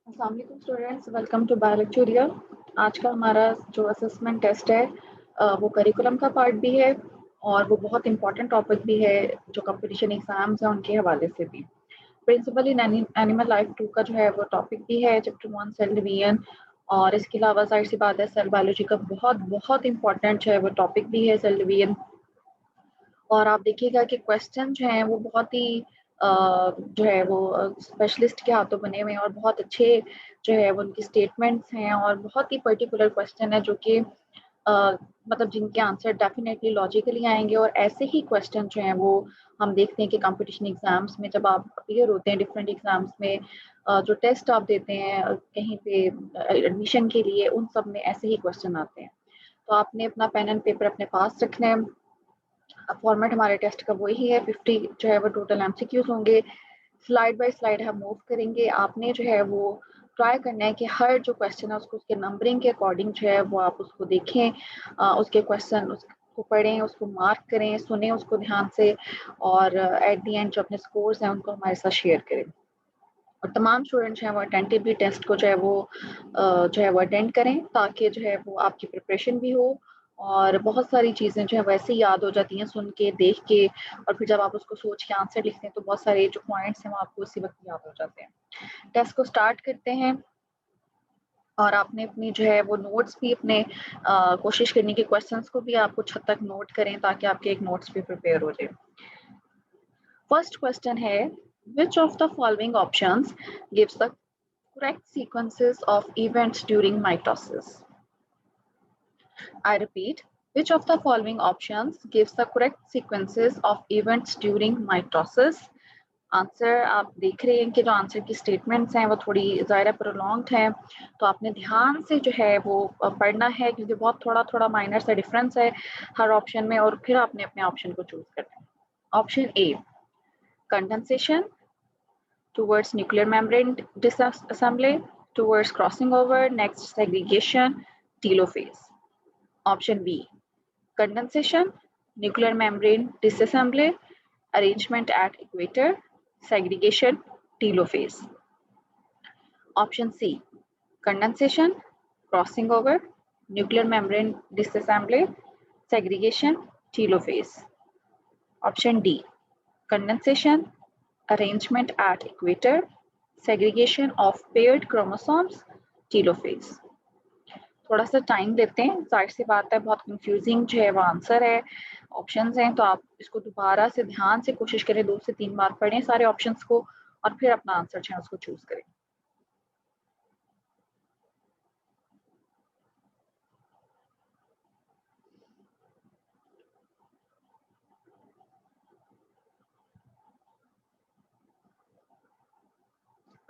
अस्सलाम वालेकुम students, welcome to बायोलेक्चुरिया। आज का हमारा जो असेसमेंट टेस्ट है वो करिकुलम का पार्ट भी है और वो बहुत इंपॉर्टेंट टॉपिक भी है जो कंपटीशन एग्जाम्स हैं उनके हवाले से भी। प्रिंसिपल इन एनिमल लाइफ 2 का जो है वो टॉपिक भी है, चैप्टर 1 सेल डिवीजन। और इसके अलावा जाहिर सी बात है सेल बायोलॉजी का बहुत बहुत इंपॉर्टेंट जो है वो टॉपिक भी है सेल डिवीजन। और आप देखिएगा कि क्वेश्चन जो हैं वो बहुत ही जो है वो स्पेशलिस्ट के हाथों बने हुए हैं और बहुत अच्छे जो है वो उनकी स्टेटमेंट्स हैं और बहुत ही पर्टिकुलर क्वेश्चन है जो कि मतलब जिनके आंसर डेफिनेटली लॉजिकली आएंगे। और ऐसे ही क्वेश्चन जो हैं वो हम देखते हैं कि कंपटीशन एग्जाम्स में जब आप अपीयर होते हैं डिफरेंट एग्जाम्स में, जो टेस्ट आप देते हैं कहीं पे एडमिशन के लिए, उन सब में ऐसे ही क्वेश्चन आते हैं। तो आपने अपना पेन एंड पेपर अपने पास रखना है। फॉर्मेट हमारे टेस्ट का वही है, 50 जो है वो टोटल एमसीक्यूज होंगे। स्लाइड बाय स्लाइड हम मूव करेंगे। आपने जो है वो ट्राई करना है कि हर जो क्वेश्चन है उसको उसके नंबरिंग के अकॉर्डिंग जो है वो आप उसको देखें, उसके क्वेश्चन उसको पढ़ें, उसको मार्क करें, सुने उसको ध्यान से और एट द एंड जो अपने स्कोर्स हैं उनको हमारे साथ शेयर करें। और तमाम स्टूडेंट्स हैं वो अटेंटिवली टेस्ट को जो है वो अटेंड करें ताकि जो है वो आपकी प्रिपरेशन भी हो और बहुत सारी चीज़ें जो है वैसे ही याद हो जाती हैं सुन के देख के। और फिर जब आप उसको सोच के आंसर लिखते हैं तो बहुत सारे जो पॉइंट्स हैं वो आपको उसी वक्त याद हो जाते हैं। टेस्ट को स्टार्ट करते हैं और आपने अपनी जो है वो नोट्स भी अपने कोशिश करनी कि क्वेश्चंस को भी आप कुछ हद तक नोट करें ताकि आपके एक नोट्स भी प्रिपेयर हो जाए। फर्स्ट क्वेश्चन है, which of the following options gives the correct sequences of events during mitosis? I repeat, which of the following options gives the correct sequences of events during mitosis? Answer आप देख रहे हैं कि जो answer की statements हैं वो थोड़ी ज़ाहिर प्रोलॉन्ग्ड हैं, तो आपने ध्यान से जो है वो पढ़ना है क्योंकि बहुत थोड़ा थोड़ा माइनर सा डिफरेंस है हर ऑप्शन में। और फिर आपने अपने ऑप्शन को चूज करना है। Option A, condensation towards nuclear membrane disassembly, towards crossing over, next segregation, telophase. Option B, condensation, nuclear membrane disassembly, arrangement at equator, segregation, telophase. Option C, condensation, crossing over, nuclear membrane disassembly, segregation, telophase. Option D, condensation, arrangement at equator, segregation of paired chromosomes, telophase. थोड़ा सा time लेते हैं, जाहिर सी बात है बहुत confusing जो है वो आंसर है, ऑप्शंस हैं, तो आप इसको दोबारा से ध्यान से कोशिश करें, 2 से 3 बार पढ़ें सारे ऑप्शंस को और फिर अपना आंसर जो है उसको चूज करें।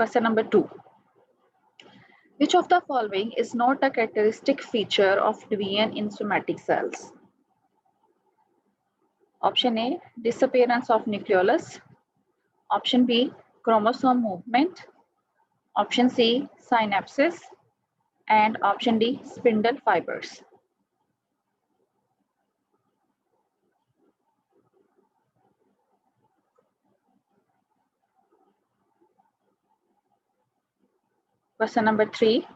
Question number 2, which of the following is not a characteristic feature of division in somatic cells? Option A, disappearance of nucleolus. Option B, chromosome movement. Option C, synapses. And option D, spindle fibers. Question number 3,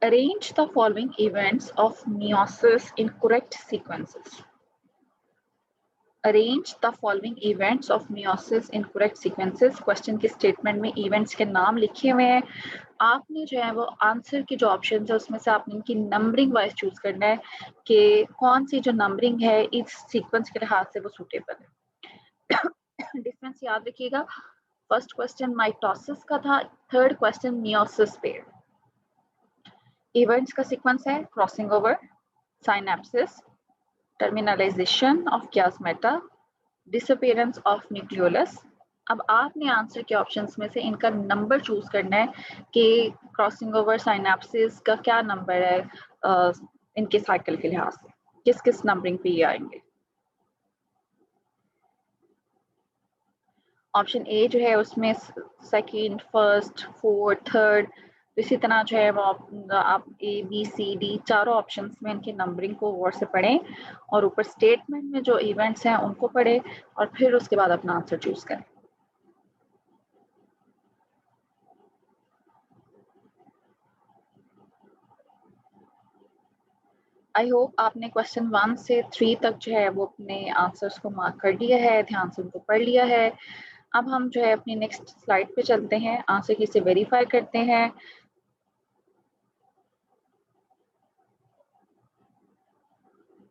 arrange the following events of meiosis in correct sequences. Arrange the following events of meiosis in correct sequences. Question की statement में events के नाम लिखे हुए हैं, आपने जो है वो आंसर की जो ऑप्शन है उसमें से आपने इनकी नंबरिंग वाइज चूज करना है कि कौन सी जो नंबरिंग है इस सीक्वेंस के लिहाज से वो सूटेबल है। डिफरेंस याद रखिएगा, फर्स्ट क्वेश्चन माइटोसिस का था, थर्ड क्वेश्चन मियोसिस पे। इवेंट्स का सीक्वेंस है crossing over, synapsis, terminalisation of chiasmata, disappearance of nucleolus. अब आपने आंसर के ऑप्शंस में से इनका नंबर चूज करना है कि क्रॉसिंग ओवर साइनेप्सिस का क्या नंबर है इनके साइकिल के लिहाज से, किस किस नंबरिंग पे ये आएंगे। ऑप्शन ए जो है उसमें सेकंड, फर्स्ट, फोर्थ, थर्ड, इसी तरह जो है वो आप ए बी सी डी चारों ऑप्शंस में इनकी नंबरिंग को गौर से पढ़ें और ऊपर स्टेटमेंट में जो इवेंट्स हैं उनको पढ़ें और फिर उसके बाद अपना आंसर चूज करें। आई होप आपने क्वेश्चन 1 से 3 तक जो है वो अपने आंसर्स को मार्क कर लिया है, ध्यान से उनको पढ़ लिया है। अब हम जो है अपनी नेक्स्ट स्लाइड पे चलते हैं, आंसर की से वेरीफाई करते हैं।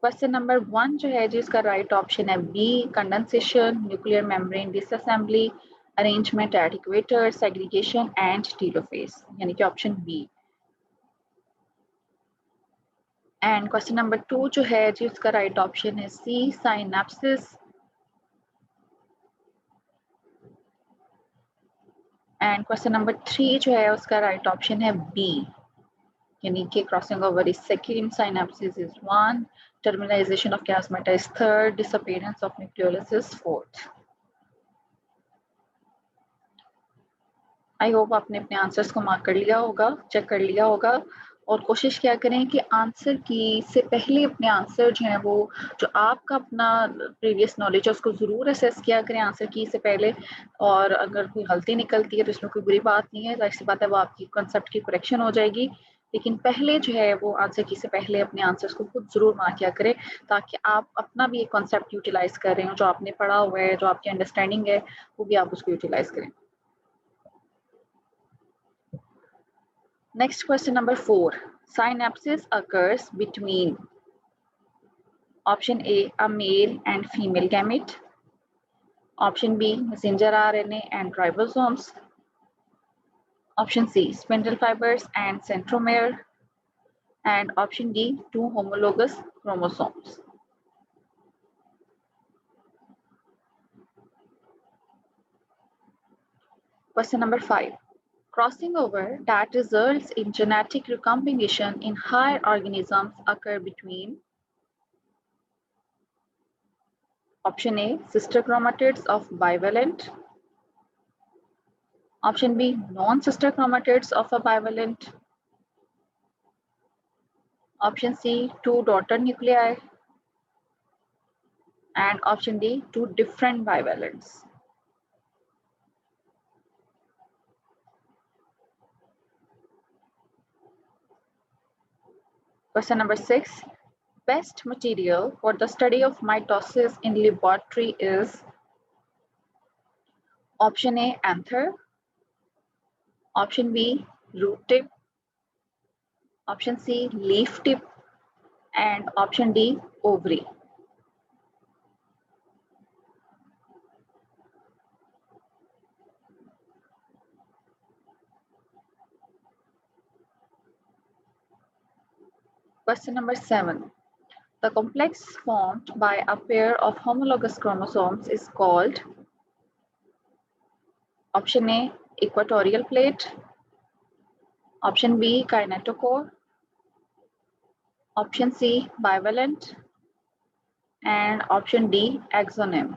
क्वेश्चन नंबर 1 जो है जिसका राइट ऑप्शन है B, condensation, nuclear membrane disassembly, arrangement at equator, segregation and telophase, यानी कि option B. And question number 2 जो है जिसका राइट ऑप्शन है C, synapsis. And question number 3 जो है उसका राइट ऑप्शन है बी, यानी कि crossing over is second, synapses is 1, terminalisation of chiasmata is third, disappearance of nucleolus is fourth. I hope आपने अपने आंसर्स को मार्क कर लिया होगा, चेक कर लिया होगा, और कोशिश क्या करें कि आंसर की से पहले अपने आंसर जो है वो जो आपका अपना प्रीवियस नॉलेज है उसको ज़रूर असेस किया करें आंसर की से पहले। और अगर कोई गलती निकलती है तो इसमें कोई बुरी बात नहीं है, जाहिर सी बात है वो आपकी कॉन्सेप्ट की करेक्शन हो जाएगी। लेकिन पहले जो है वो आंसर की से पहले अपने आंसर्स को खुद ज़रूर मार्क किया करें, ताकि आप अपना भी एक कॉन्सेप्ट यूटिलाइज कर रहे हो, जो आपने पढ़ा हुआ है, जो आपकी अंडरस्टैंडिंग है, वो भी आप उसको यूटिलाइज करें। Next, question number 4. Synapsis occurs between option A male and female gamete, option B, messenger RNA and ribosomes, option C, spindle fibers and centromere, and option D, two homologous chromosomes. Question number 5. Crossing over that results in genetic recombination in higher organisms occur between option A, sister chromatids of bivalent, option B, non-sister chromatids of a bivalent, option C, two daughter nuclei, and option D, two different bivalents. Question number 6. Best material for the study of mitosis in laboratory is option A, anther, option B, root tip, option C, leaf tip, and option D, ovary. Question number 7. The complex formed by a pair of homologous chromosomes is called option A, equatorial plate, option B, kinetochore, option C, bivalent, and option D, axoneme.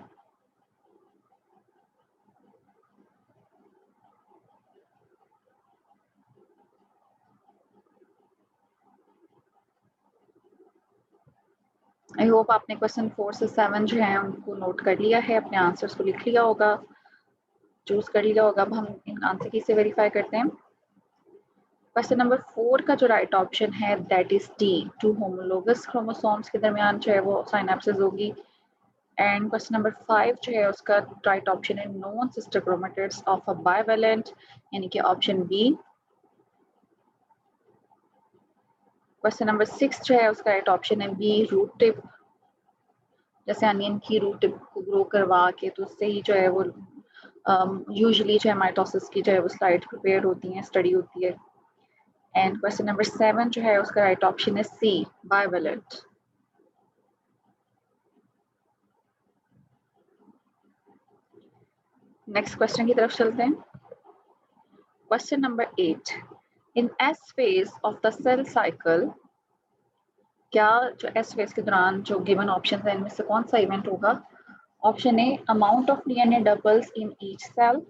I hope आपने question 4 से 7 जो है उनको note कर लिया है, अपने answers को लिख लिया होगा, चूज कर लिया होगा। अब हम इन आंसर की से वेरीफाई करते हैं। क्वेश्चन नंबर 4 का जो राइट ऑप्शन है that is D, two homologous chromosomes के दरमियान जो है वो साइनेप्सिस होगी। एंड क्वेश्चन नंबर 5 जो है उसका राइट ऑप्शन है non sister chromatids of a bivalent, यानी कि ऑप्शन बी। क्वेश्चन नंबर 6 जो है उसका राइट ऑप्शन है बी, रूट टिप, जैसे अनियन की रूट टिप को ग्रो करवा के तो उससे ही जो है वो यूजुअली जो है माइटोसिस की जो है वो स्लाइड प्रिपेयर होती है, स्टडी होती है। एंड क्वेश्चन नंबर 7 जो है उसका राइट ऑप्शन है सी, बाइवेलेंट। नेक्स्ट क्वेश्चन की तरफ चलते हैं। Question number 8. In S phase of the cell cycle, क्या जो एस फेज के दौरान जो गिवन ऑप्शन है इनमें से कौन सा इवेंट होगा? Option A, amount of DNA doubles in each cell,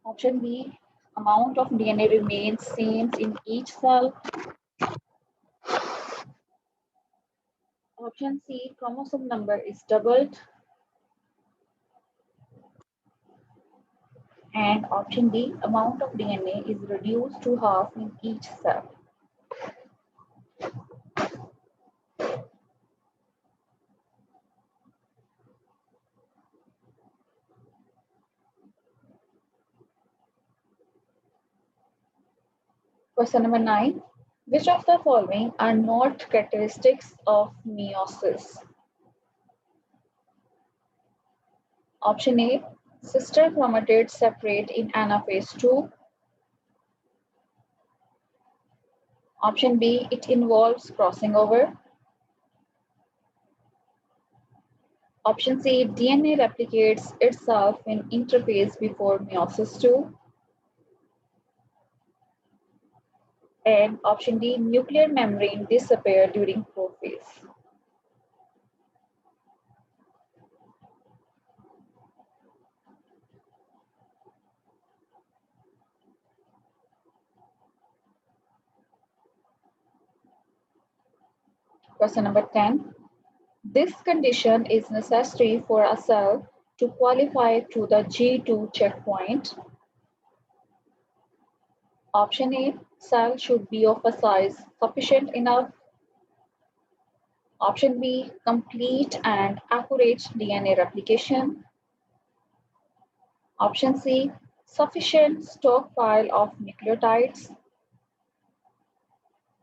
option B, amount of DNA remains same in each cell, option C, chromosome number is doubled, and option D, amount of DNA is reduced to half in each cell. Question number 9. Which of the following are not characteristics of meiosis? Option A. Sister chromatids separate in anaphase 2. Option B. It involves crossing over. Option C. DNA replicates itself in interphase before meiosis 2. And option D. Nuclear membrane disappear during prophase. Question number 10. This condition is necessary for a cell to qualify to the G2 checkpoint. Option A, cell should be of a size sufficient enough. Option B, complete and accurate DNA replication. Option C, sufficient stockpile of nucleotides.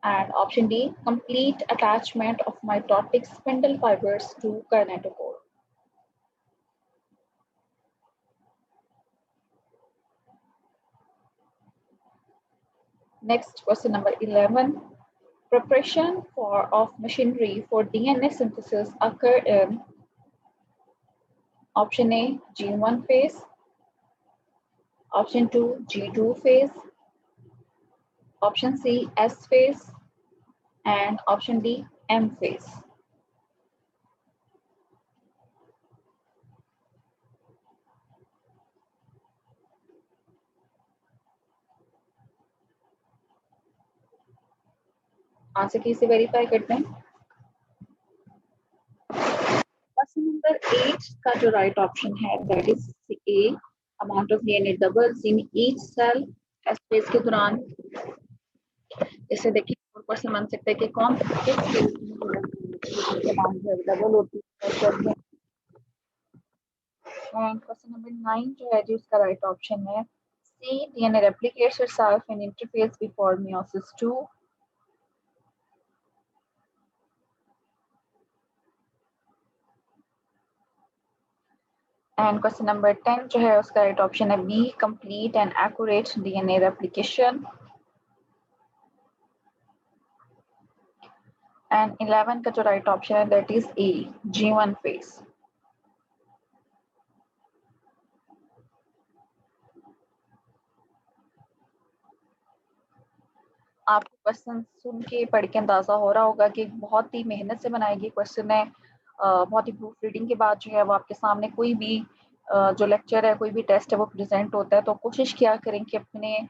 And option D, complete attachment of mitotic spindle fibers to kinetochore. Next, question number 11. Preparation of machinery for DNA synthesis occur in option A, G1 phase, option 2, G2 phase, option C, S phase, and option D, M phase. Answer की से verify करते हैं. Question number 8 का जो right option है that is A. Amount of DNA doubles in each cell S phase के दौरान. इसे देखिए और क्वेश्चन बन सकता है कि कौन किस फेज में अमाउंट जो डबल होती है. एंड क्वेश्चन नंबर 9 जो है जी उसका राइट ऑप्शन है C. DNA replicates itself in interphase before meiosis 2. And question number 10 जो है उसका राइट ऑप्शन है B. complete and accurate DNA replication. And 11 का जो राइट ऑप्शन है that is A. G1 phase. आपको क्वेश्चन सुन के पढ़ के अंदाजा हो रहा होगा कि बहुत ही मेहनत से बनाई गई क्वेश्चन है. बहुत ही प्रूफ रीडिंग के बाद जो है वो आपके सामने कोई भी जो लेक्चर है कोई भी टेस्ट है वो प्रेजेंट होता है. तो कोशिश किया करें कि अपने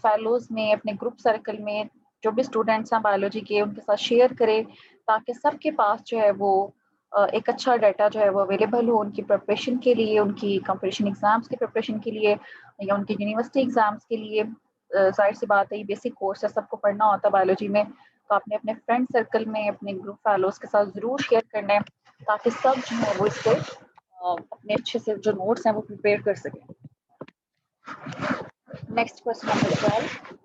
फेलोज में अपने ग्रुप सर्कल में जो भी स्टूडेंट्स हैं बायोलॉजी के उनके साथ शेयर करें ताकि सबके पास जो है वो एक अच्छा डाटा जो है वो अवेलेबल हो उनकी प्रिपरेशन के लिए, उनकी कंपटीशन एग्जाम्स की प्रिपरेशन के लिए या उनकी यूनिवर्सिटी एग्जाम्स के लिए. जाहिर सी बात है ये बेसिक कोर्स है, सबको पढ़ना होता है बायोलॉजी में. तो आपने अपने फ्रेंड सर्कल में अपने ग्रुप फेलोज के साथ ज़रूर शेयर करना है ताकि सब जो है वो इसको अपने अच्छे से जो नोट्स हैं वो प्रिपेयर कर सकें. Next question number 12.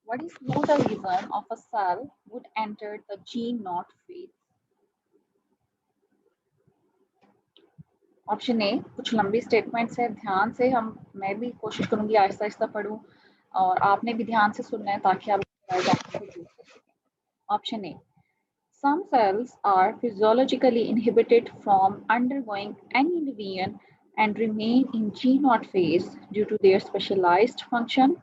What is not the reason of a cell would enter the G0 phase? Option A. कुछ लंबी स्टेटमेंट्स है, ध्यान से मैं भी कोशिश करूंगी आहिस्ता आहिस्ता पढूं और आपने भी ध्यान से सुनना है ताकि आप option A. Some cells are physiologically inhibited from undergoing any division and remain in G0 phase due to their specialized function.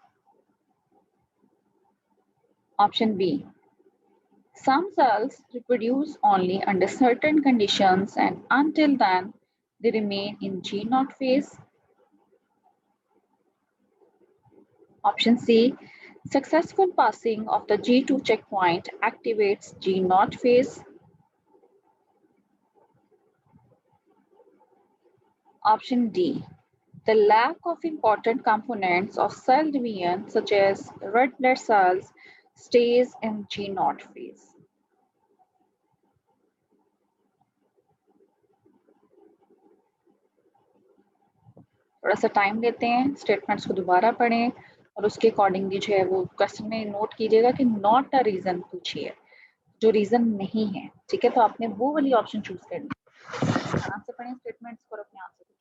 Option B. Some cells reproduce only under certain conditions and until then they remain in G0 phase. Option C. Successful passing of the G2 checkpoint activates G0 phase. Option D. The lack of important components of cell division such as red blood cells stays in G0 phase. थोड़ा सा time लेते हैं, statements को दोबारा पढ़ें और उसके accordingly जो है वो क्वेश्चन में नोट कीजिएगा कि नॉट अ रीजन पूछिए, जो रीजन नहीं है, ठीक है। तो आपने वो वाली ऑप्शन चूज करनी है। ध्यान से पढ़ें स्टेटमेंट्स को और अपने आंसर को।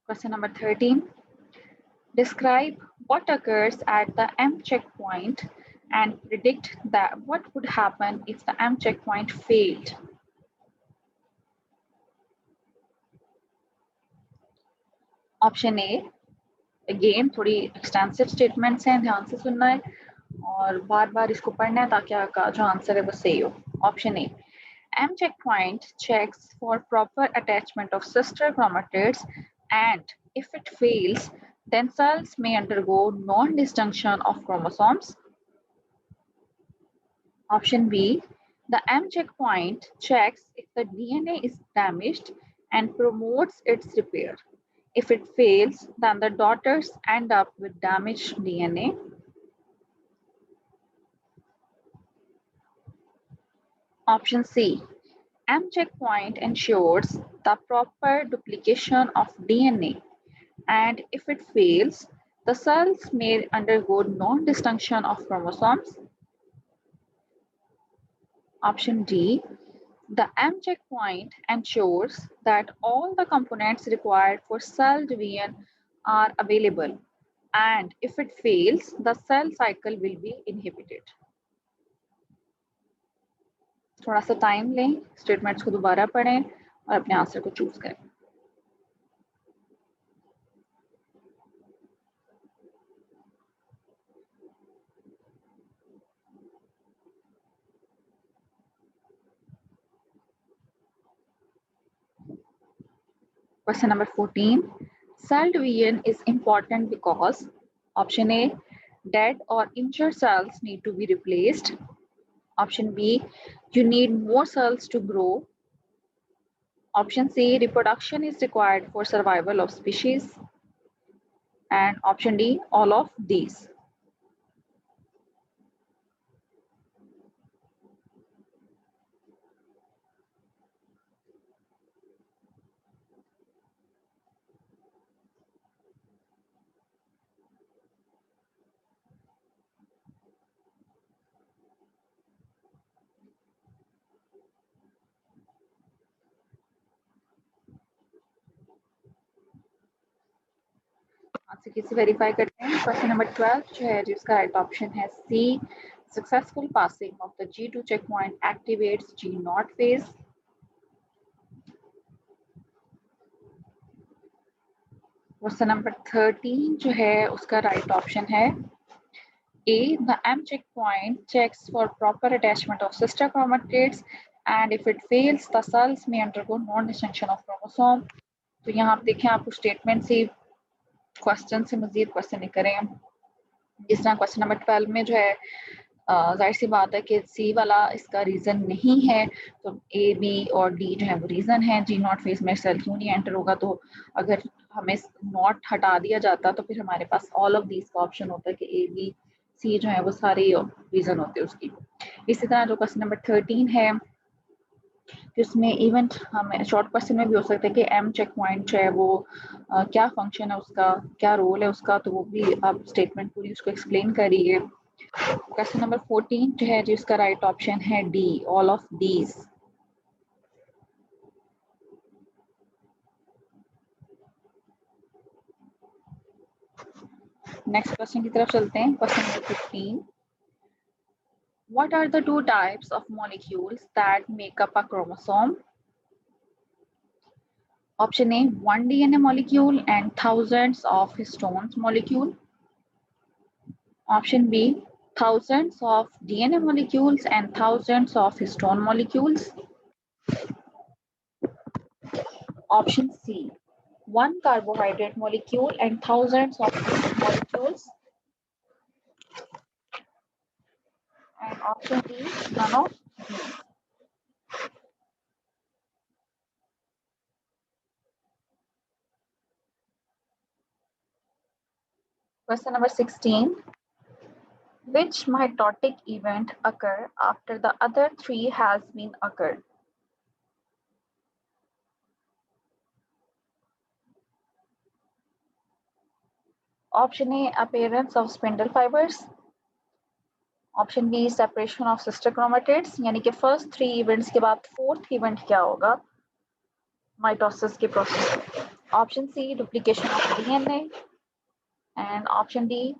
Question number 13. Describe what occurs at the M checkpoint and predict that what would happen if the M checkpoint failed. Option A. Again, थोड़ी extensive statements हैं, ध्यान से सुनना है और बार बार इसको पढ़ना है ताकि आपका जो आंसर है वो सही हो। Option A. M checkpoint checks for proper attachment of sister chromatids, and if it fails, then cells may undergo non-disjunction of chromosomes. Option B, the M checkpoint checks if the DNA is damaged and promotes its repair. If it fails, then the daughters end up with damaged DNA. Option C, M checkpoint ensures the proper duplication of DNA, and if it fails, the cells may undergo non-disjunction of chromosomes. Option D, the M checkpoint ensures that all the components required for cell division are available, and if it fails, the cell cycle will be inhibited. थोड़ा सा time लें, statements को दोबारा पढ़ें और अपने answer को choose करें। Question number 14. Cell division is important because option A, dead or injured cells need to be replaced. Option B, you need more cells to grow. Option C, reproduction is required for survival of species. And option D, all of these. Answer किसे verify करते हैं। Question number 12 जो है जिसका right option है C, successful passing of the G2 check point activates G0 phase. Question number 13 जो है उसका राइट ऑप्शन है A, the M checkpoint checks for proper attachment of sister chromatids, and if it fails, the cells may undergo non-disjunction of chromosome. तो यहाँ आप देखें, आपको statement से क्वेश्चन से मजीद क्वेश्चन नहीं करें। जिस तरह क्वेश्चन नंबर 12 में जो है जाहिर सी बात है कि सी वाला इसका रीजन नहीं है, तो ए बी और डी जो है वो रीजन है। G0 फेज में सेल क्यों नहीं एंटर होगा, तो अगर हमें नॉट हटा दिया जाता तो फिर हमारे पास ऑल ऑफ दीज का ऑप्शन होता है कि ए बी सी जो है वो सारे रीजन होते हैं उसकी। इसी तरह जो क्वेश्चन नंबर 13 है कि उसमें इवन हमें शॉर्ट क्वेश्चन में भी हो सकता है कि एम चेक पॉइंट जो है वो क्या फंक्शन है उसका, क्या रोल है उसका, तो वो भी आप स्टेटमेंट पूरी उसको एक्सप्लेन करिए। क्वेश्चन नंबर 14 जो है जिसका राइट ऑप्शन है D, all of these. Next question की तरफ चलते हैं। Question number 15, what are the two types of molecules that make up a chromosome? Option A, one DNA molecule and thousands of histones molecule. Option B, thousands of DNA molecules and thousands of histone molecules. Option C, one carbohydrate molecule and thousands of molecules. And option D, none of these. Question number 16. Which mitotic event occur after the other three has been occurred? Option A, appearance of spindle fibers. Option B, separation of sister chromatids, यानी कि first 3 events के बाद fourth event क्या होगा mitosis के process में. Option C, duplication of DNA. And option D,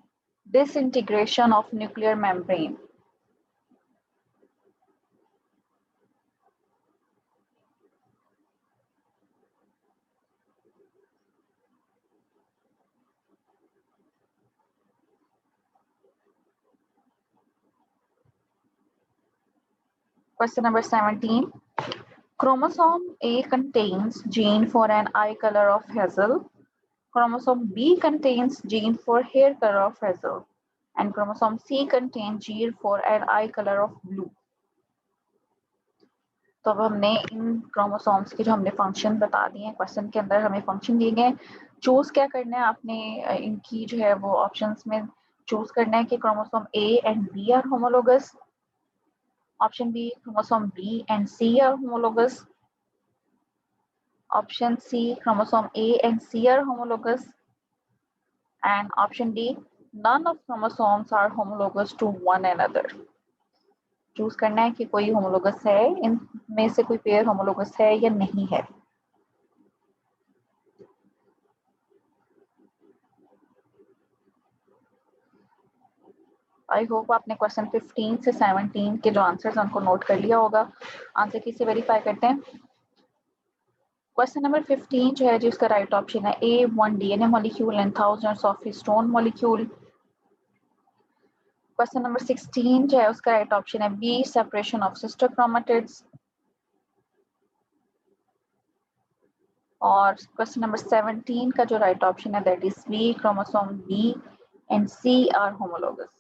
disintegration of nuclear membrane. Question number 17. Chromosome A contains gene for an eye color of hazel. Chromosome B contains gene for hair color of hazel. And chromosome C contains gene for an eye color of blue. तो अब हमने इन chromosomes के जो हमने function बता दिए हैं, question के अंदर हमें फंक्शन दिए गए. चूज क्या करना है आपने, इनकी जो है वो ऑप्शंस में चूज करना है कि chromosome A and B are homologous. Option B, chromosome B and C are homologous. Option C, chromosome A and C are homologous. And option D, none of chromosomes are homologous to one another. Choose करना है कि कोई homologous है, इनमें से कोई pair homologous है या नहीं है. आई होप आपने क्वेश्चन 15 से 17 के जो आंसर्स उनको नोट कर लिया होगा. आंसर किसे वेरीफाई करते हैं. क्वेश्चन नंबर 15 जो है जिसका राइट ऑप्शन है A, 1 DNA molecule and thousands of histone molecule. Question number 16 जो है उसका राइट ऑप्शन है B, separation of sister chromatids. और क्वेश्चन नंबर 17 का जो राइट ऑप्शन है that is B, chromosome B and C are homologous.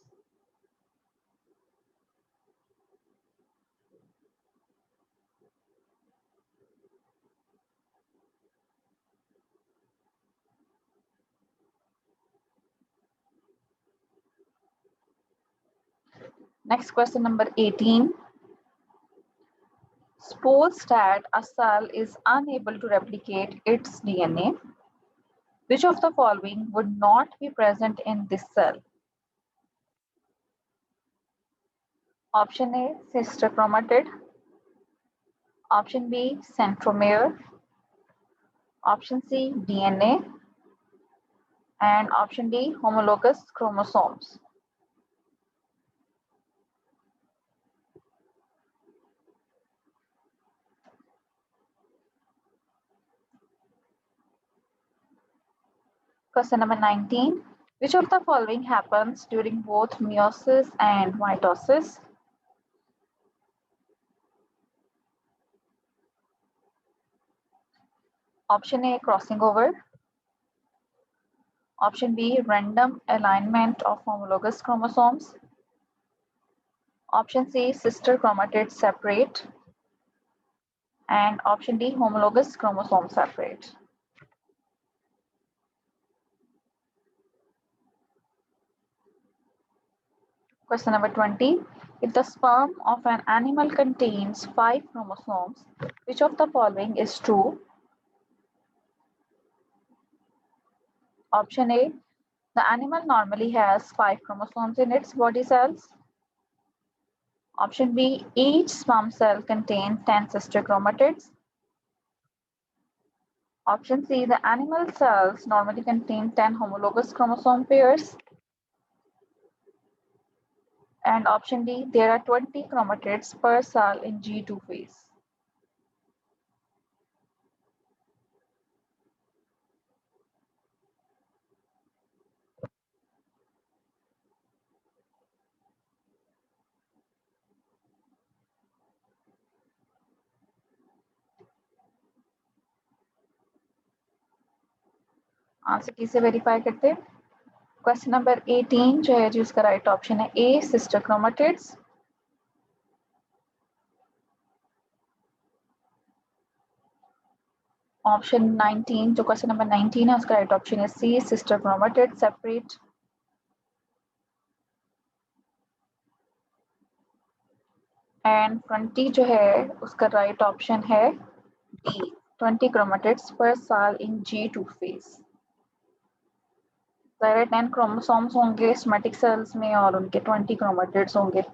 Next question number 18. Suppose that a cell is unable to replicate its DNA. Which of the following would not be present in this cell? Option A, sister chromatid. Option B, centromere. Option C, DNA. And option D, homologous chromosomes. Question number 19. Which of the following happens during both meiosis and mitosis? Option A, crossing over. Option B, random alignment of homologous chromosomes. Option C, sister chromatids separate. And option D, homologous chromosomes separate. Question number 20. If the sperm of an animal contains 5 chromosomes, which of the following is true? Option A, the animal normally has 5 chromosomes in its body cells. Option B, each sperm cell contains 10 sister chromatids. Option C, the animal cells normally contain 10 homologous chromosome pairs. And option D, there are 20 chromatids per cell in G2 phase. Answer किसे verify करते हैं. Question number 18 जो है जिसका right option है ए, sister chromatids. Option 19 जो question number 19 है उसका राइट ऑप्शन है सी, सिस्टर क्रोमेटिड सेपरेट. एंड 20 जो है उसका राइट ऑप्शन है डी, 20 क्रोमेटिड्स पर साल इन G2 फेज। 10 क्रोमोसोम्स होंगे सोमैटिक सेल्स में और उनके 20 क्रोमेटिड्स होंगे।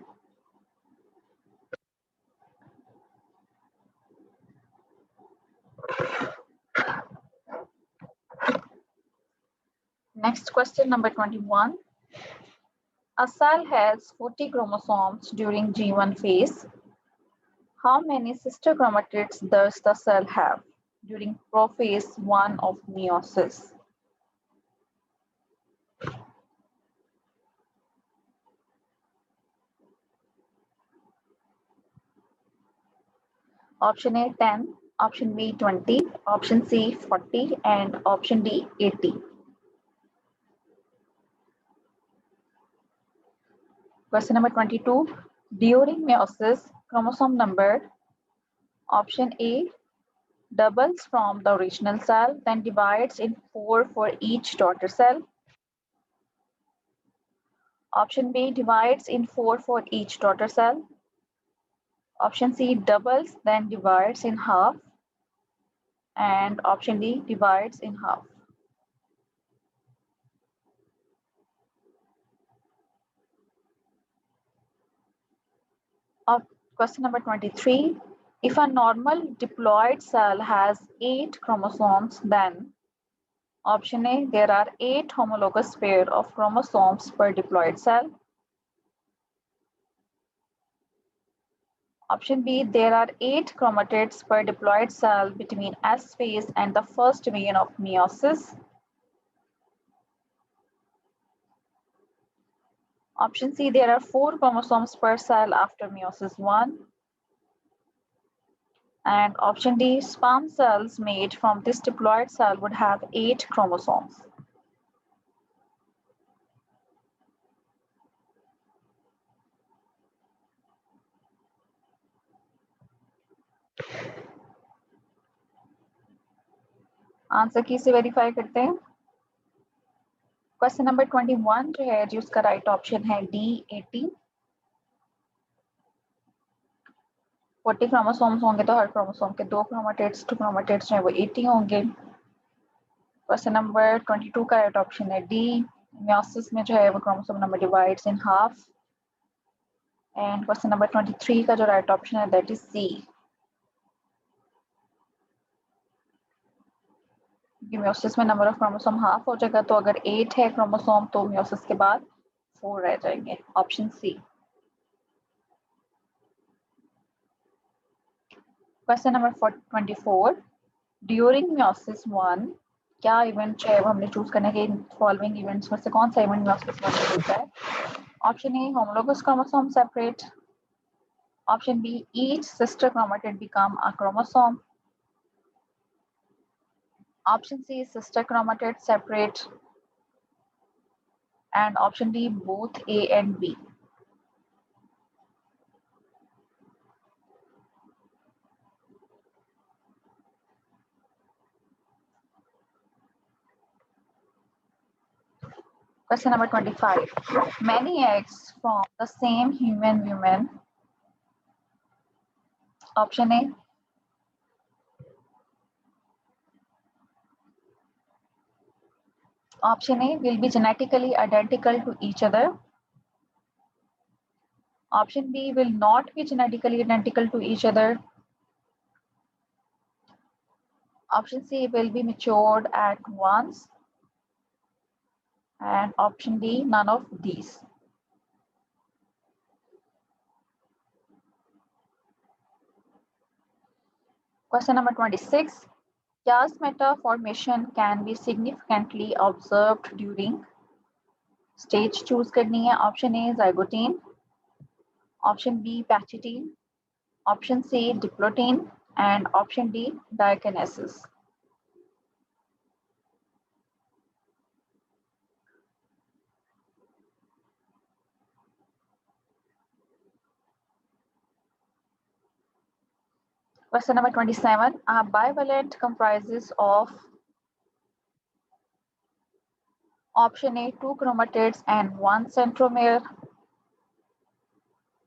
Next question number 21. A cell has 40 chromosomes during G1 phase. How many sister chromatids does the cell have during prophase 1 of meiosis? Option A 10, option B 20, option C 40, and option D 80. Question number 22. During meiosis, chromosome number, option A, doubles from the original cell, then divides in 4 for each daughter cell. Option B, divides in 4 for each daughter cell. Option C, doubles, then divides in half. And option D, divides in half. Question number 23. If a normal diploid cell has 8 chromosomes, then option A, there are 8 homologous pair of chromosomes per diploid cell. Option B, there are 8 chromatids per diploid cell between S phase and the first million of meiosis. Option C, there are 4 chromosomes per cell after meiosis 1. And option D, sperm cells made from this diploid cell would have 8 chromosomes. Answer की से verify करते हैं। Question number 21 जो है जी उसका right option है D 80। 40 chromosomes होंगे तो हर क्रोमोसोम के 2 क्रोमेटिड्स, 2 क्रोमेटिड्स जो है वो 80 होंगे। क्वेश्चन नंबर 22 का राइट ऑप्शन है डी। meiosis में जो है वो chromosome number divides in half. And question number 23 का जो राइट ऑप्शन है दैट इज सी। meiosis में नंबर ऑफ क्रोमोसोम हाफ हो जाएगा, तो अगर 8 है क्रोमोसोम तो meiosis के बाद 4 रह जाएंगे, option C. Question number 24, during meiosis 1 क्या इवेंट है वो हमने चूज करने के फॉलोइंग इवेंट्स में से कौन सा इवेंट meiosis 1 में होता है? Option A, homologous chromosome separate. Option B, each sister chromatid become a chromosome. Option C, sister chromatid separate. And option D, both A and B. Question number 25. Many eggs from the same human woman. Option A. Option A will be genetically identical to each other. Option B will not be genetically identical to each other. Option C will be matured at once. And option D, none of these. Question number 26. Chiasmata formation can be significantly observed during stage choose करनी है। Option A, zygote. Option B, pachytene. Option C, diplotin. And option D, diakinesis. Question number 27. A bivalent comprises of option A, 2 chromatids and 1 centromere.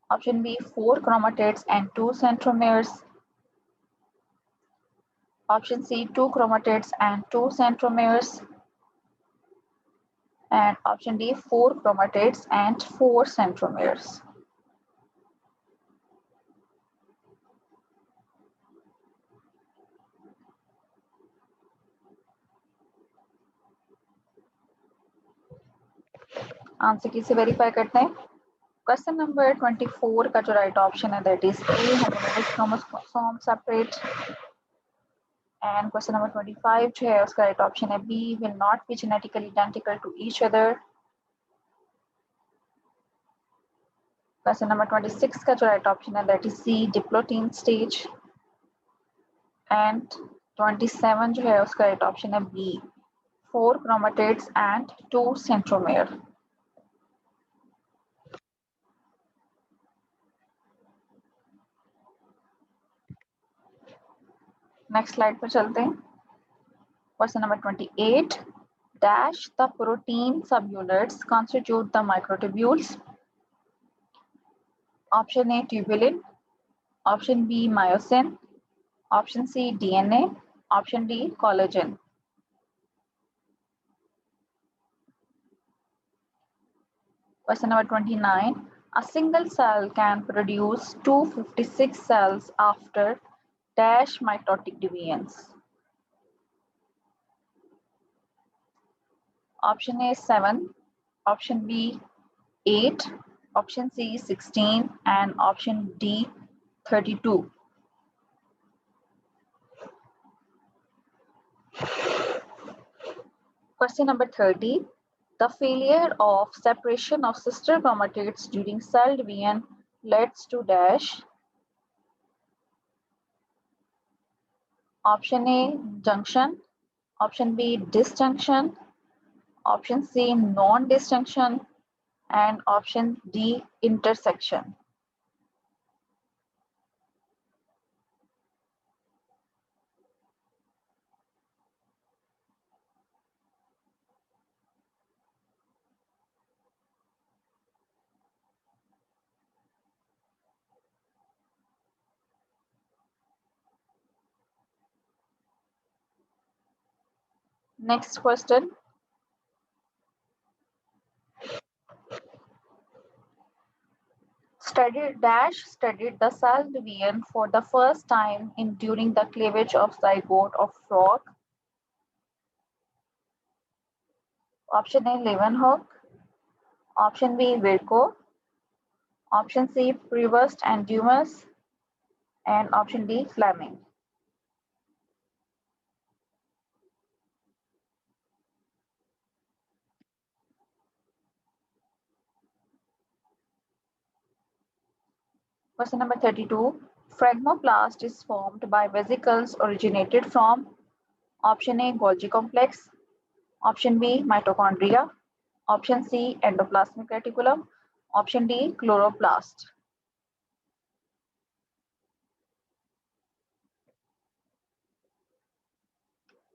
Option B, 4 chromatids and 2 centromeres. Option C, 2 chromatids and 2 centromeres. And option D, 4 chromatids and 4 centromeres. Answer किसे verify करते हैं? Question number 24 का जो right option है that is A, homologous chromosome separate. And question number 25 जो है उसका right option है B, will not be genetically identical to each other. Question number 26 का जो राइट ऑप्शन है that is C, diplotene stage. And 27 जो है उसका राइट ऑप्शन है B, 4 chromatids and 2 centromere। Next slide पर चलते हैं। Question number 28, dash the protein subunits constitute the microtubules। Option A, tubulin. Option B, myosin. Option C, DNA. Option D, collagen। Question number 29, a single cell can produce 256 cells after dash mitotic divisions। Option A, 7. Option B, 8. Option C, 16. And option D, 32। Question number 30, the failure of separation of sister chromatids during cell division leads to dash। Option A, junction. Option B, disjunction. Option C, non-disjunction. And option D, intersection। Next question, studied the cell division for the first time during the cleavage of zygote of frog। Option A, Leeuwenhoek. Option B, Virchow. Option C, Prevost and Dumas. And option D, Fleming। Question number 32, phragmoplast is formed by vesicles originated from option A, Golgi complex, option B, mitochondria, option C, endoplasmic reticulum, option D, chloroplast।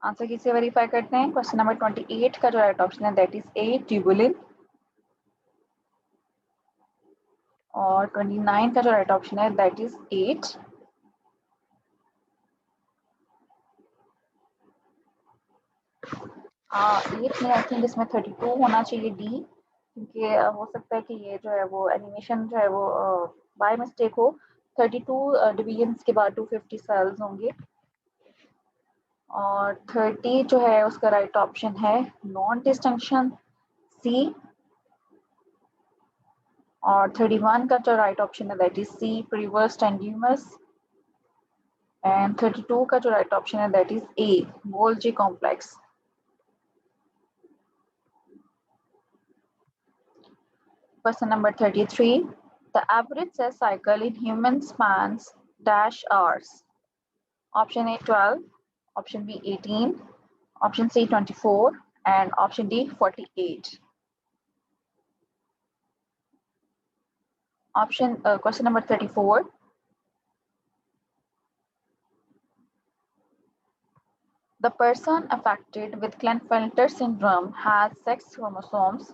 Answer किसे verify करते हैं? Question number 28 का जो right option है that is A, tubulin. और 29 का जो right option है दैट इज 8। एट में आई थिंक इसमें 32 होना चाहिए डी, क्योंकि हो सकता है कि ये जो है वो एनिमेशन जो है वो बाय मिस्टेक हो। 32 डिवीजन्स के बाद 250 सेल्स होंगे। और 30 जो है उसका राइट ऑप्शन है नॉन डिस्टिंक्शन, सी। और 31 का जो राइट ऑप्शन है that is C, Prevost and Dumas. And 32 का जो राइट ऑप्शन है that is A, Golgi complex. Question number 33, the average cell cycle in humans spans dash hours। Option A, 12. Option B, 18. Option C, 24. And option D, 48। Question number 34, the person affected with Klinefelter syndrome has sex chromosomes.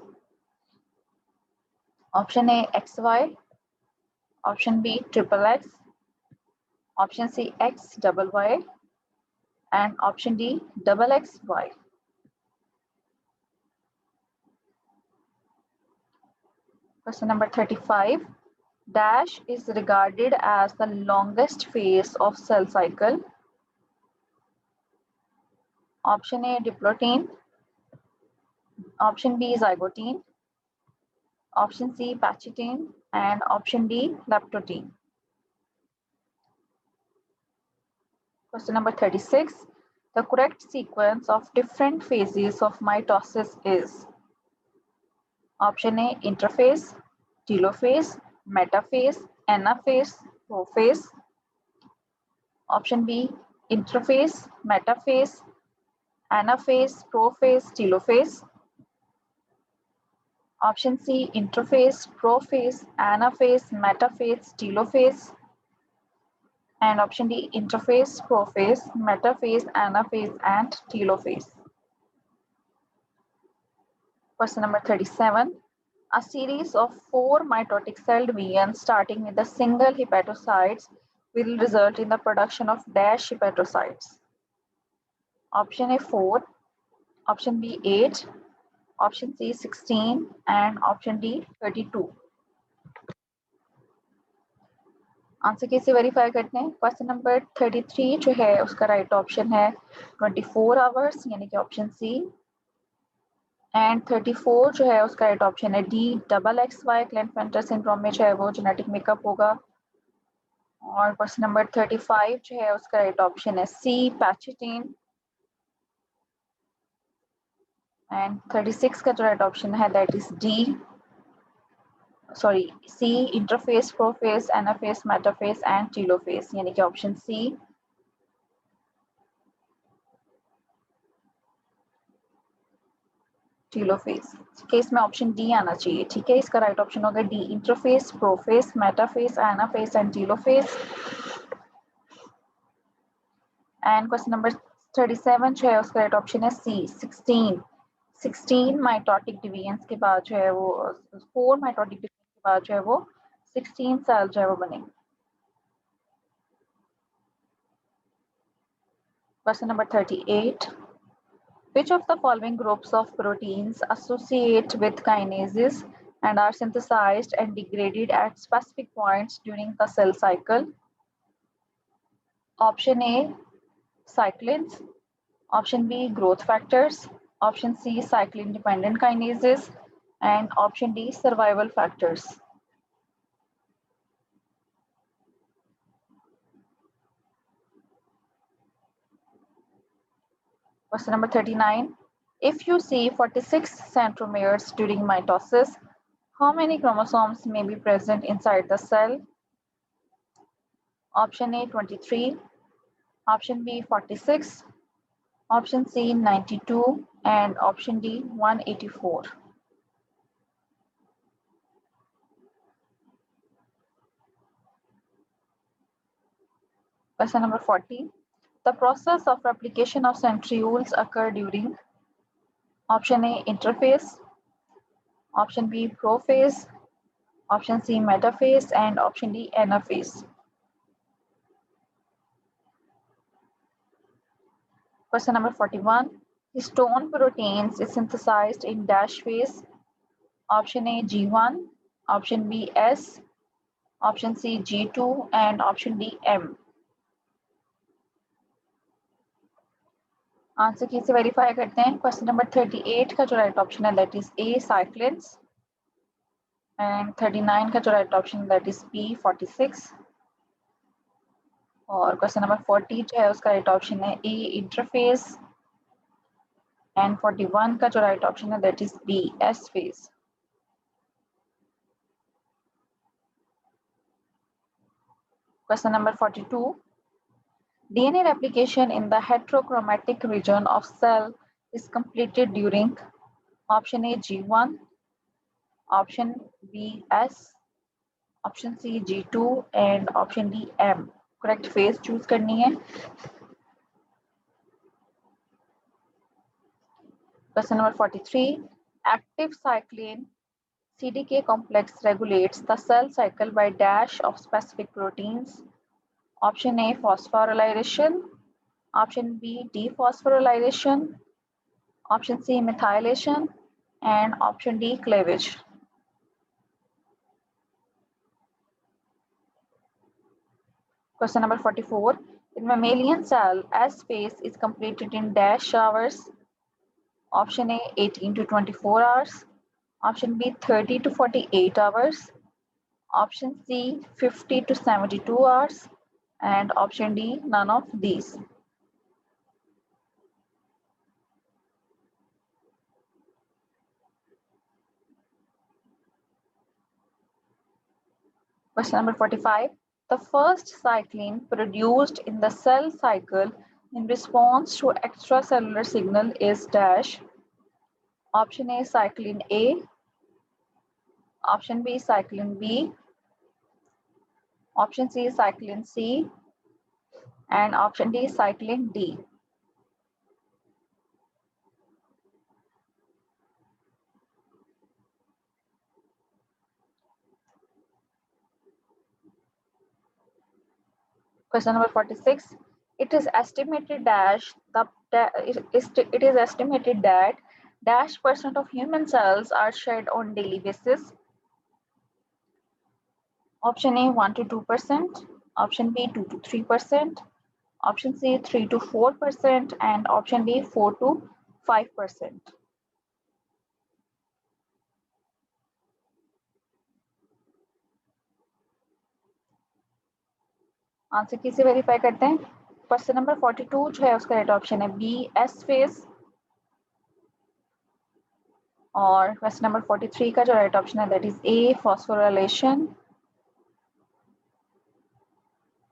Option A, XY. Option B, triple X. Option C, X double Y. And option D, double XY. Question number 35. Dash is regarded as the longest phase of cell cycle. Option A, diplotin. Option B, zygotine. Option C, pachytene. And option D, lactotine. Question number 36. The correct sequence of different phases of mitosis is option A, interphase, telophase, metaphase, anaphase, prophase. Option B, interphase, metaphase, anaphase, prophase, telophase. Option C, interphase, prophase, anaphase, metaphase, telophase. And option D, interphase, prophase, metaphase, anaphase, and telophase. Question number 37. A series of 4 mitotic cell divisions starting with a single hepatocytes will result in the production of dash hepatocytes. Option A 4, option B 8, option C 16 and option D 32. Answer कैसे verify करते हैं? Question number 33 जो है उसका right option है 24 hours यानी कि option C, and 34 जो है उसका राइट ऑप्शन है डी, डबल XY क्लेनफेल्टर सिंड्रोम में जो है वो जेनेटिक मेकअप होगा। और क्वेश्चन नंबर 35 जो है उसका राइट ऑप्शन है सी, पैचिटीन। एंड 36 का जो राइट ऑप्शन है that is D, sorry C, interphase, prophase, anaphase, metaphase and telophase यानी कि ऑप्शन सी। टीलोफेस, ठीक है, इसमें ऑप्शन डी आना चाहिए। ठीक है, इसका राइट ऑप्शन होगा D, interphase, prophase, metaphase, anaphase and telophase. And question number 37 जो है उसका राइट ऑप्शन है सी, 16 माइटोटिक डिवीजन के बाद जो है वो 4 माइटोटिक डिवीजन के बाद जो है वो 16 सेल जो है वो बनेंगे। Question number 38. Which of the following groups of proteins associate with kinases and are synthesized and degraded at specific points during the cell cycle? Option A, cyclins. Option B, growth factors. Option C, cyclin dependent kinases. And option D, survival factors. Question number 39. If you see 46 centromeres during mitosis, how many chromosomes may be present inside the cell? Option A, 23. Option B, 46. Option C, 92. And option D, 184. Question number 40. The process of replication of centrioles occur during option A, interphase, option B, prophase, option C, metaphase, and option D, anaphase. Question number 41. Histone proteins is synthesized in dash phase. Option A, G1, option B, S, option C, G2, and option D, M. Answer कैसे verify करते हैं? Question number 38 का जो right option है that is A, cyclins. And 39 का जो right option है that is B, 46। और क्वेश्चन नंबर 40 जो है उसका राइट ऑप्शन है ए, इंटरफेस। एंड 41 का जो राइट ऑप्शन है that is B, S phase. Question number 42. DNA replication in the heterochromatic region of cell is completed during option A, G1, option B, S, option C, G2, and option D, M. Correct phase choose करनी है। Question number 43. Active cyclin CDK complex regulates the cell cycle by dash of specific proteins. Option A, phosphorylation. Option B, dephosphorylation. Option C, methylation. And option D, cleavage. Question number 44. In mammalian cell, S phase is completed in dash hours. Option A, 18 to 24 hours. Option B, 30 to 48 hours. Option C, 50 to 72 hours. And option D, none of these. Question number 45. The first cyclin produced in the cell cycle in response to extracellular signal is dash. Option A, cyclin A. Option B, cyclin B. Option C, cyclin C. And option D, cyclin D. Question number 46. It is estimated that dash percent of human cells are shed on daily basis. Option A, 1 to 2%. Option B, 2 to 3%. Option C, 3 to 4%. And option D, 4 to 5%. Answer किसे verify करते हैं? Question number 42 जो है उसका right option है B, S phase. और question number 43 का जो राइट ऑप्शन है दैट इज ए, फॉस्फोराइलेशन।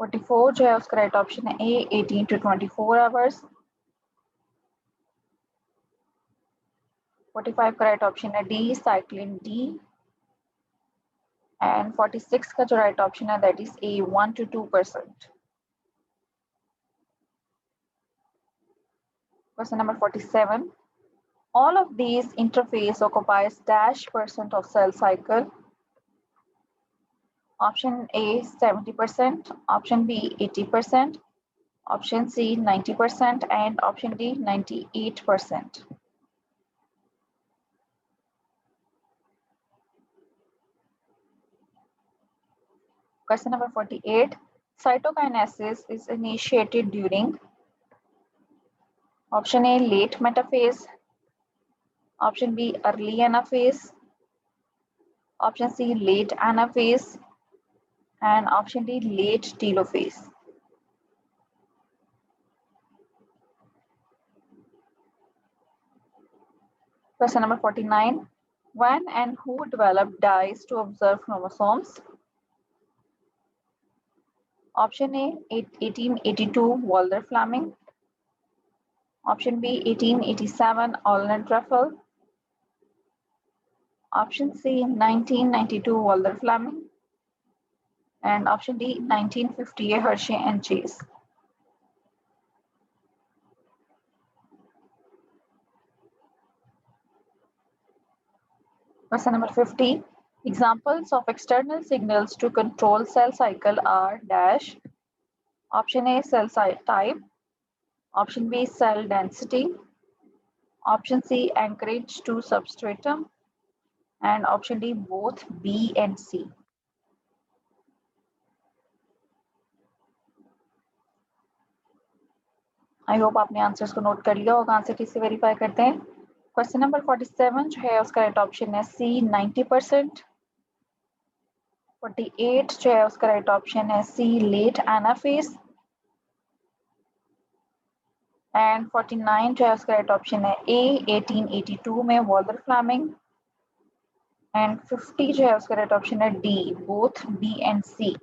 44 जो है उसका राइट ऑप्शन है ए, 18 to 24 आवर्स। 45 का राइट ऑप्शन है डी, साइक्लिन डी। एंड 46 का जो राइट ऑप्शन है that is A, 1 to 2%। Question number 47. All of these interface occupies dash percent of cell cycle. Option A, 70%. Option B, 80%. Option C, 90%. And option D, 98%. Question number 48. Cytokinesis is initiated during option A, late metaphase. Option B, early anaphase. Option C, late anaphase. And option D, late telophase. Question number 49. When and who developed dyes to observe chromosomes? Option A, 1882, Walter Fleming. Option B, 1887, Olner Truffle. Option C, 1992, Walter Fleming. And option D, 1958, Hershey and Chase. Question number 50. Examples of external signals to control cell cycle are dash. Option A, cell type. Option B, cell density. Option C, anchorage to substratum. And option D, both B and C. I hope आपने answers को note कर लिया होगा। Answer किससे verify करते हैं? Question number 47 जो है उसका राइट ऑप्शन है सी, 90%। 48 जो है उसका राइट ऑप्शन है सी, लेट एनाफेज। एंड 49 जो है उसका राइट ऑप्शन है ए, 1882 में वॉल्टर फ्लेमिंग। एंड 50 जो है उसका राइट ऑप्शन है डी, बोथ बी एंड सी।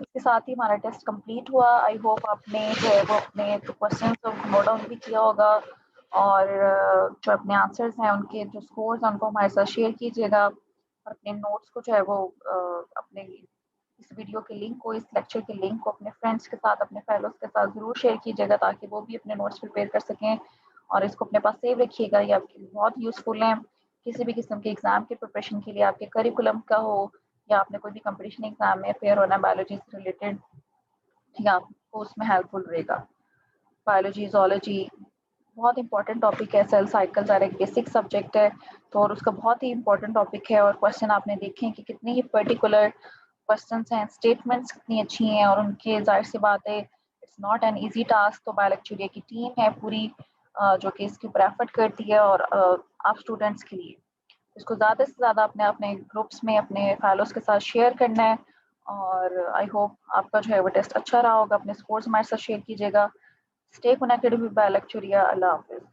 इसके साथ ही हमारा टेस्ट कंप्लीट हुआ। आई होप आपने जो है वो अपने क्वेश्चन को नोट डाउन भी किया होगा और जो अपने आंसर्स हैं उनके जो स्कोर्स हैं उनको हमारे साथ शेयर कीजिएगा और अपने नोट्स को जो है वो अपने इस वीडियो के लिंक को, इस लेक्चर के लिंक को अपने फ्रेंड्स के साथ, अपने फेलोज के साथ ज़रूर शेयर कीजिएगा ताकि वो भी अपने नोट्स प्रिपेयर कर सकें और इसको अपने पास सेव रखिएगा। ये आपके लिए बहुत यूज़फुल हैं किसी भी किस्म के एग्ज़ाम की प्रिपरेशन के लिए, आपके करिकुलम का हो या आपने कोई भी कंपटीशन एग्ज़ाम में फेयर होना बायोलॉजी से रिलेटेड, ठीक है, आपको उसमें हेल्पफुल रहेगा। बायोलॉजी, ज़ूलॉजी बहुत इंपॉर्टेंट टॉपिक है। सेल साइकिल्स आर एक बेसिक सब्जेक्ट है, तो और उसका बहुत ही इंपॉर्टेंट टॉपिक है। और क्वेश्चन आपने देखे हैं कि कितने ही पर्टिकुलर क्वेश्चंस हैं, स्टेटमेंट्स कितनी अच्छी हैं और उनके ज़ाहिर सी बात है it's not an easy task. तो बायोलेक्चुरिया की टीम है पूरी जो कि इसके ऊपर एफर्ट करती है और आप स्टूडेंट्स के लिए इसको ज़्यादा से ज़्यादा अपने अपने ग्रुप्स में अपने फेलोज के साथ शेयर करना है। और आई होप आपका जो है वो टेस्ट अच्छा रहा होगा। अपने स्कोर्स हमारे साथ शेयर कीजिएगा। Stay connected with Biolecturia. अल्लाह हाफिज़।